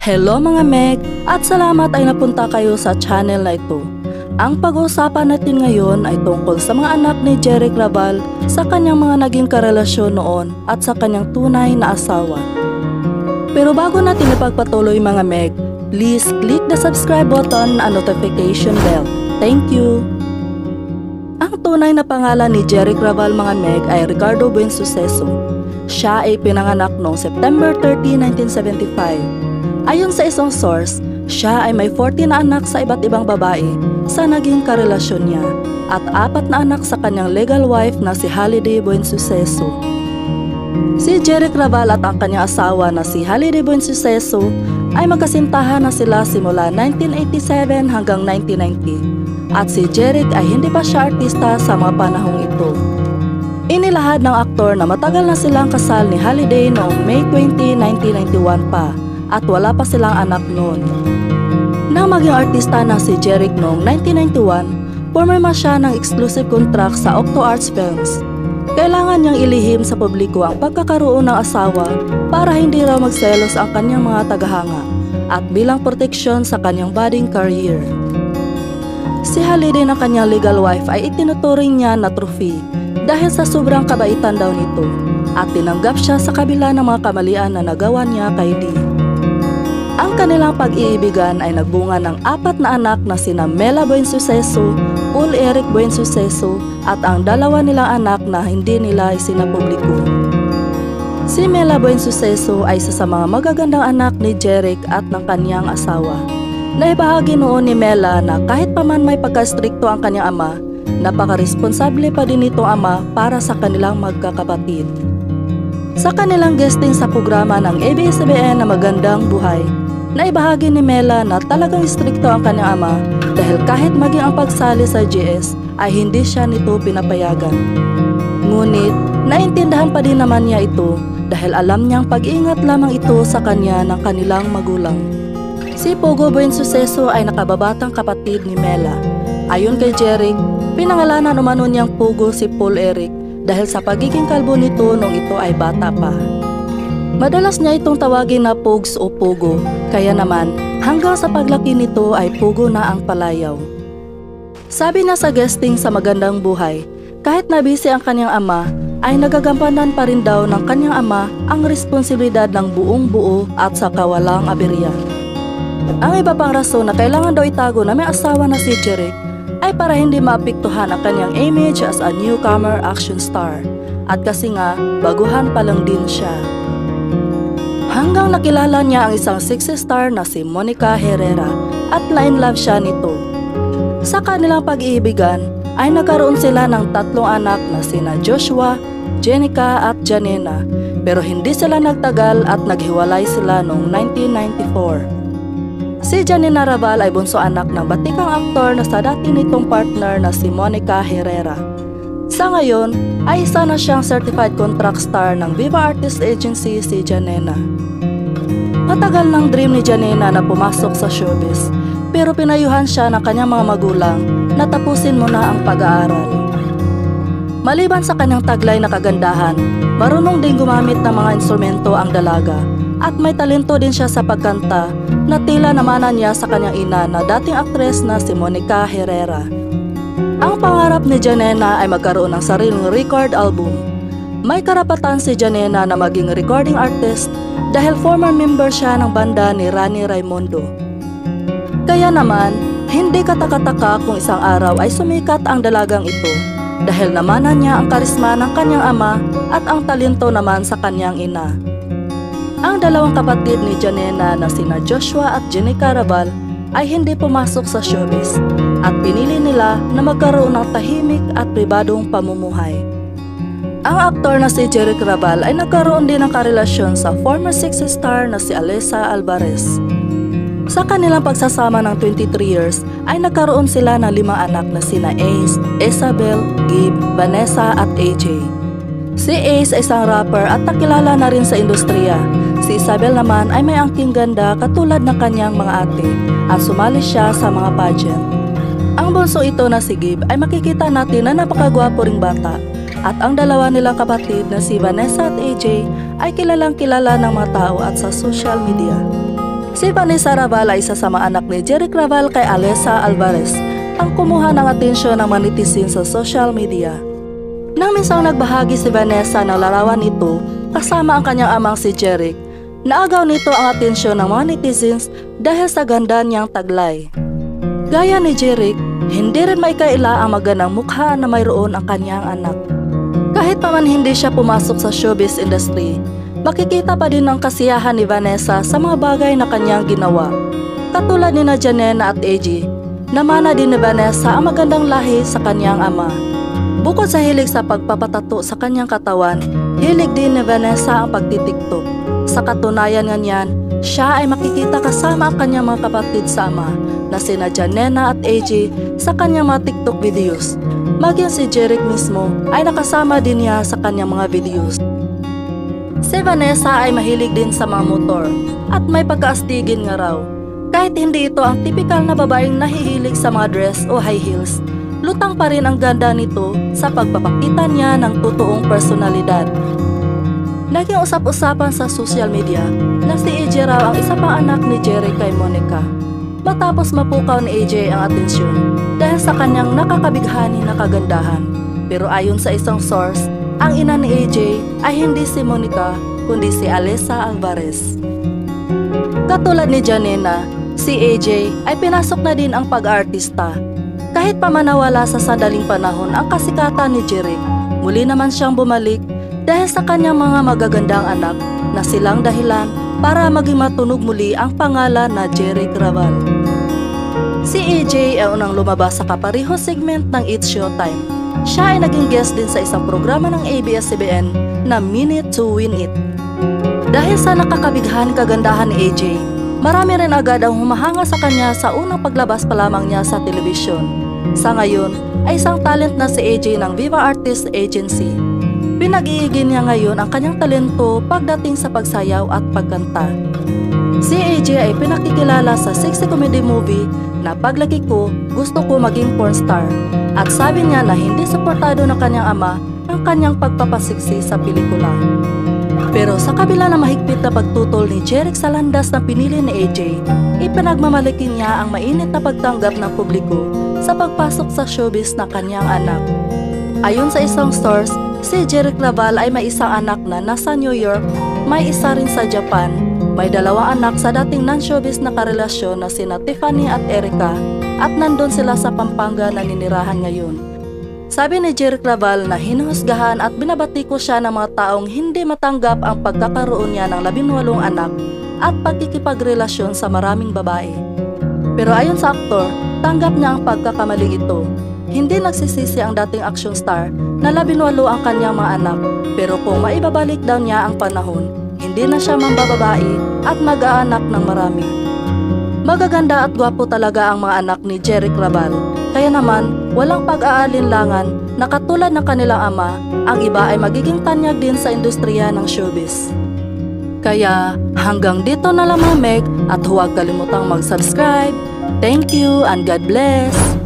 Hello mga Meg, at salamat ay napunta kayo sa channel na ito. Ang pag-uusapan natin ngayon ay tungkol sa mga anak ni Jeric Raval, sa kanyang mga naging karelasyon noon at sa kanyang tunay na asawa. Pero bago natin ipagpatuloy mga Meg, please click the subscribe button and notification bell. Thank you! Ang tunay na pangalan ni Jeric Raval mga Meg ay Ricardo Buensuceso. Siya ay pinanganak noong September 30, 1975. Ayon sa isang source, siya ay may 40 na anak sa iba't ibang babae sa naging karelasyon niya at 4 na anak sa kanyang legal wife na si Holiday Buensuceso. Si Jeric Raval at ang kanyang asawa na si Holiday Buensuceso ay magkasintahan na sila simula 1987 hanggang 1990 at si Jeric ay hindi pa siya artista sa mga panahong ito. Inilahad ng aktor na matagal na silang kasal ni Holiday noong May 20, 1991 pa at wala pa silang anak noon. Nang maging artista na si Jeric noong 1991, pumirma siya ng exclusive contract sa Octo Arts Films. Kailangan niyang ilihim sa publiko ang pagkakaroon ng asawa para hindi raw magselos ang kanyang mga tagahanga at bilang proteksyon sa kanyang budding career. Si Holiday na kanyang legal wife ay itinuturing niya na trophy dahil sa sobrang kabaitan daw nito at tinanggap siya sa kabila ng mga kamalian na nagawa niya kay Lee. Ang kanilang pag-iibigan ay nagbunga ng 4 na anak na sina Mela Buensuceso, Paul Eric Buensuceso at ang 2 nilang anak na hindi nila isinapubliko. Si Mela Buensuceso ay isa sa mga magagandang anak ni Jeric at ng kanyang asawa. Naibahagi noon ni Mela na kahit pa man may pagka-strikto ang kanyang ama, napaka-responsable pa din itong ama para sa kanilang magkakapatid. Sa kanilang guesting sa programa ng ABS-CBN na Magandang Buhay, naibahagi ni Mela na talagang istrikto ang kanyang ama dahil kahit maging ang pagsali sa GS ay hindi siya nito pinapayagan. Ngunit, naintindahan pa din naman niya ito dahil alam niyang pag-iingat lamang ito sa kanya ng kanilang magulang. Si Pogo Buensuceso ay nakababatang kapatid ni Mela. Ayon kay Jeric, pinangalanan umano niyang Pogo si Paul Eric dahil sa pagiging kalbo nito nung ito ay bata pa. Madalas niya itong tawagin na Pogs o Pogo, kaya naman hanggang sa paglaki nito ay Pogo na ang palayaw. Sabi na sa guesting sa Magandang Buhay, kahit na busy ang kanyang ama, ay nagagampanan pa rin daw ng kanyang ama ang responsibilidad ng buong buo at sa kawalang aberya. Ang iba pang rason na kailangan daw itago na may asawa na si Jeric ay para hindi maapektuhan ang kanyang image as a newcomer action star at kasi nga baguhan pa lang din siya. Hanggang nakilala niya ang isang sexy star na si Monica Herrera at na-inlove siya nito. Sa kanilang pag-iibigan ay nagkaroon sila ng 3 anak na sina Joshua, Jenica at Janena, pero hindi sila nagtagal at naghiwalay sila noong 1994. Si Janena Raval ay bunso anak ng batikang aktor na sa dati nitong partner na si Monica Herrera. Sa ngayon ay isa na siyang certified contract star ng Viva Artist Agency si Janena. Matagal ng dream ni Janena na pumasok sa showbiz, pero pinayuhan siya ng kanyang mga magulang na tapusin muna ang pag-aaral. Maliban sa kanyang taglay na kagandahan, marunong din gumamit ng mga instrumento ang dalaga at may talento din siya sa pagkanta na tila namana niya sa kanyang ina na dating aktres na si Monica Herrera. Ang pangarap ni Janena ay magkaroon ng sariling record album. May karapatan si Janena na maging recording artist dahil former member siya ng banda ni Rani Raymondo. Kaya naman, hindi katakataka kung isang araw ay sumikat ang dalagang ito dahil namana niya ang karisma ng kanyang ama at ang talento naman sa kanyang ina. Ang 2 kapatid ni Janena na sina Joshua at Jenica Raval ay hindi pumasok sa showbiz at pinili nila na magkaroon ng tahimik at pribadong pamumuhay. Ang aktor na si Jeric Raval ay nagkaroon din ng karelasyon sa former sexy star na si Alessa Alvarez. Sa kanilang pagsasama ng 23 years ay nagkaroon sila ng 5 anak na sina Ace, Isabel, Gabe, Vanessa at AJ. Si Ace ay isang rapper at nakilala na rin sa industriya. Si Isabel naman ay may angking ganda katulad ng kanyang mga ate at sumali siya sa mga pageant. Ang bunso ito na si Gabe ay makikita natin na napakagwapo ring bata at ang 2 nilang kapatid na si Vanessa at AJ ay kilalang kilala ng mga tao at sa social media. Si Vanessa Raval ay isa sa mga anak ni Jeric Raval kay Alessa Alvarez ang kumuha ng atensyon ng mga netizens sa social media. Nang minsang nagbahagi si Vanessa ng larawan ito kasama ang kanyang amang si Jeric, naagaw nito ang atensyon ng mga netizens dahil sa ganda niyang taglay. Gaya ni Jeric, hindi rin maikaila ang magandang mukha na mayroon ang kanyang anak. Kahit pa man hindi siya pumasok sa showbiz industry, makikita pa din ang kasiyahan ni Vanessa sa mga bagay na kanyang ginawa. Katulad ni Janena at AJ, namana din ni Vanessa ang magandang lahi sa kanyang ama. Bukod sa hilig sa pagpapatato sa kanyang katawan, hilig din ni Vanessa ang pagtitiktok. Sa katunayan nga niyan, siya ay makikita kasama ang kanyang mga kapatid sa ama na sina Janena at AJ sa kanyang mga TikTok videos. Maging si Jeric mismo ay nakasama din niya sa kanyang mga videos. Si Vanessa ay mahilig din sa mga motor at may pagkaastigin nga raw. Kahit hindi ito ang tipikal na babaeng nahihilig sa mga dress o high heels, lutang pa rin ang ganda nito sa pagpapakita niya ng totoong personalidad. Naging usap-usapan sa social media na si AJ raw ang isa pang anak ni Jeric kay Monica. Matapos mapukaw ni AJ ang atensyon dahil sa kanyang nakakabighani na kagandahan. Pero ayon sa isang source, ang ina ni AJ ay hindi si Monica kundi si Alessa Alvarez. Katulad ni Janena, si AJ ay pinasok na din ang pag-artista. Kahit pa manawala sa sandaling panahon ang kasikatan ni Jeric, muli naman siyang bumalik dahil sa kanyang mga magagandang anak na silang dahilan para maging matunog muli ang pangalan na Jeric Raval. Si AJ ay unang lumabas sa Kapareho segment ng It's Showtime. Siya ay naging guest din sa isang programa ng ABS-CBN na Minute to Win It. Dahil sa nakakabighan kagandahan ni AJ, marami rin agad ang humahanga sa kanya sa unang paglabas pa lamang niya sa telebisyon. Sa ngayon ay isang talent na si AJ ng Viva Artist Agency. Pinag-iigin niya ngayon ang kanyang talento pagdating sa pagsayaw at pagkanta. Si AJ ay pinakikilala sa sexy comedy movie na Paglaki Ko, Gusto Ko Maging Pornstar. At sabi niya na hindi suportado ng kanyang ama ang kanyang pagpapasiksi sa pelikula. Pero sa kabila ng mahigpit na pagtutol ni Jeric sa landas na pinili ni AJ, ipinagmamalaki niya ang mainit na pagtanggap ng publiko sa pagpasok sa showbiz ng kanyang anak. Ayon sa isang source, si Jeric Raval ay may isang anak na nasa New York, may isa rin sa Japan, may dalawang anak sa dating non-showbiz na karelasyon na sina Tiffany at Erica at nandun sila sa Pampanga na ninirahan ngayon. Sabi ni Jeric Raval na hinuhusgahan at binabatiko siya ng mga taong hindi matanggap ang pagkakaroon niya ng 18 anak at pagkikipagrelasyon sa maraming babae. Pero ayon sa aktor, tanggap niya ang pagkakamali ito. Hindi nagsisisi ang dating action star na 18 ang kanyang mga anak, pero kung maibabalik daw niya ang panahon, hindi na siya mambababae at mag-aanak ng marami. Magaganda at gwapo talaga ang mga anak ni Jeric Raval, kaya naman walang pag-aalinlangan na katulad ng kanilang ama, ang iba ay magiging tanyag din sa industriya ng showbiz. Kaya hanggang dito na lang mga Meg at huwag kalimutang mag-subscribe. Thank you and God bless!